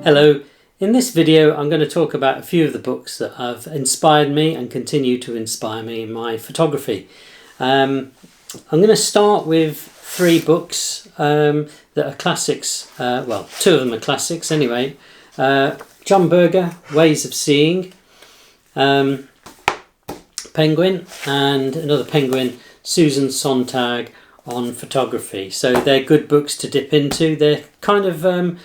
Hello, in this video I'm going to talk about a few of the books that have inspired me and continue to inspire me in my photography. I'm going to start with three books that are classics, well, two of them are classics anyway. John Berger, Ways of Seeing, Penguin, and another Penguin, Susan Sontag, on photography. So they're good books to dip into. They're kind of they're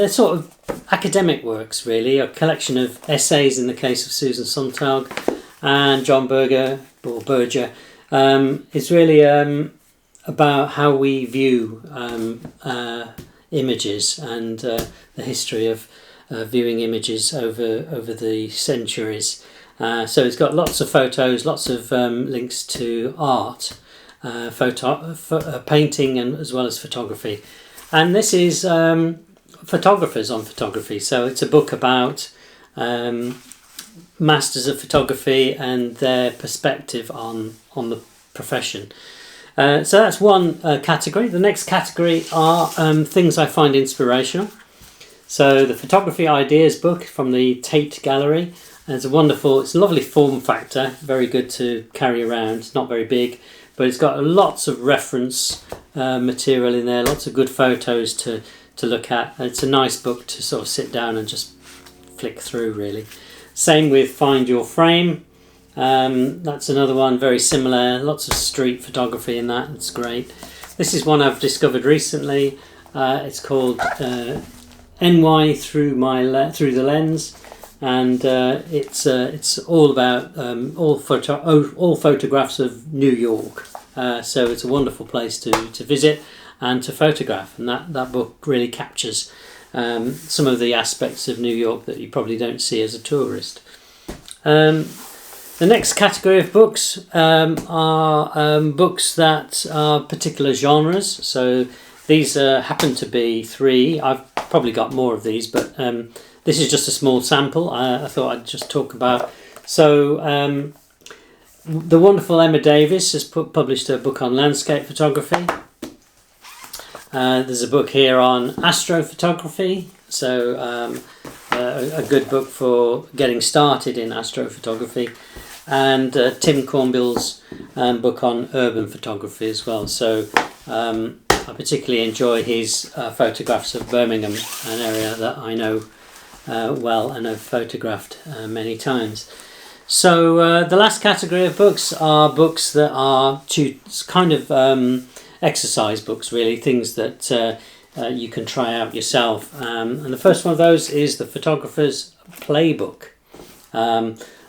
sort of academic works, really, a collection of essays in the case of Susan Sontag, and John Berger, or Berger, is really about how we view images and the history of viewing images over the centuries. So it's got lots of photos, lots of links to art, painting, and as well as photography. And this is Photographers on Photography. So it's a book about masters of photography and their perspective on the profession. So that's one category. The next category are things I find inspirational. So the Photography Ideas book from the Tate Gallery. It's a lovely form factor, very good to carry around. It's not very big, but it's got lots of reference material in there, lots of good photos to look at. And it's a nice book to sort of sit down and just flick through, really. Same with Find Your Frame. That's another one, very similar, lots of street photography in that. It's great. This is one I've discovered recently. It's called NY Through the Lens. And it's all about all photographs of New York. So it's a wonderful place to visit and to photograph. And that book really captures some of the aspects of New York that you probably don't see as a tourist. The next category of books are books that are particular genres. So these happen to be three. I've probably got more of these, but this is just a small sample. I thought I'd just talk about. So the wonderful Emma Davis has published a book on landscape photography. There's a book here on astrophotography. So a good book for getting started in astrophotography. And Tim Cornbill's book on urban photography as well. So I particularly enjoy his photographs of Birmingham, an area that I know well and have photographed many times. So the last category of books are books that are kind of exercise books, really, things that you can try out yourself. And the first one of those is the Photographer's Playbook.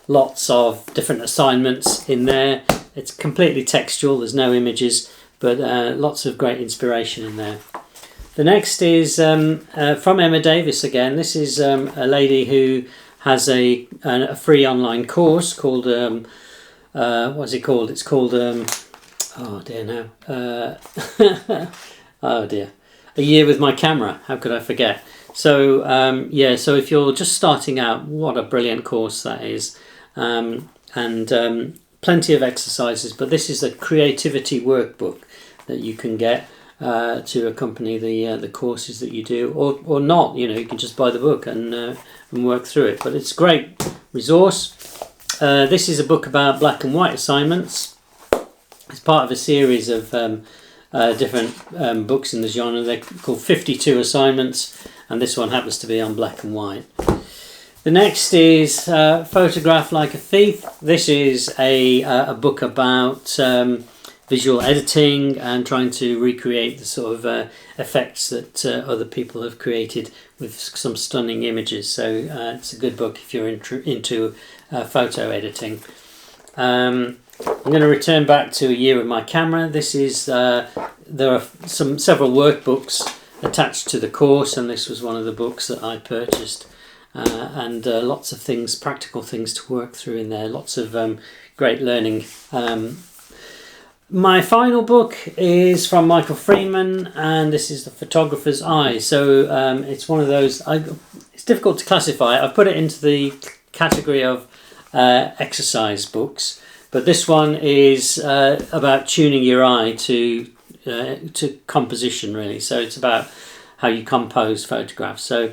Lots of different assignments in there. It's completely textual, there's no images, but lots of great inspiration in there. The next is from Emma Davis again. This is a lady who has a free online course called, what's it called? It's called, oh dear now, oh dear, A Year with My Camera. How could I forget? So so if you're just starting out, what a brilliant course that is. And plenty of exercises, but this is a creativity workbook that you can get to accompany the courses that you do, or not. You can just buy the book and work through it. But it's a great resource. This is a book about black and white assignments. It's part of a series of different books in the genre. They're called 52 Assignments, and this one happens to be on black and white. The next is Photograph Like a Thief. This is a book about visual editing and trying to recreate the sort of effects that other people have created with some stunning images. So it's a good book if you're into photo editing. I'm going to return back to A Year with My Camera. This is there are several workbooks attached to the course, and this was one of the books that I purchased. And lots of things, practical things to work through in there. Lots of great learning. My final book is from Michael Freeman, and this is The Photographer's Eye. So it's one of those, it's difficult to classify. I put it into the category of exercise books, but this one is about tuning your eye to composition, really. So it's about how you compose photographs. So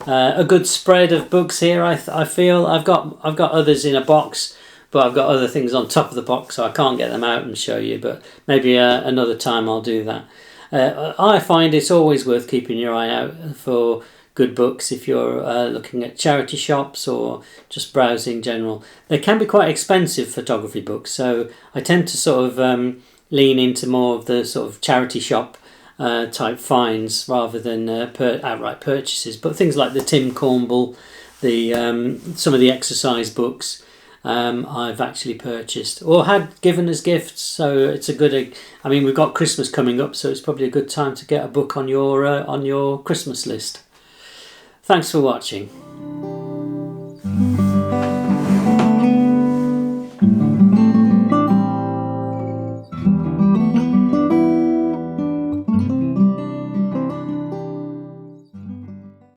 a good spread of books here. I feel I've got others in a box, but I've got other things on top of the box, so I can't get them out and show you. But maybe another time I'll do that. I find it's always worth keeping your eye out for good books if you're looking at charity shops or just browsing general. They can be quite expensive photography books, so I tend to sort of lean into more of the sort of charity shop type finds rather than outright purchases. But things like the Tim Cornwell, the some of the exercise books, I've actually purchased or had given as gifts. So it's a good. I mean, we've got Christmas coming up, so it's probably a good time to get a book on your Christmas list. Thanks for watching.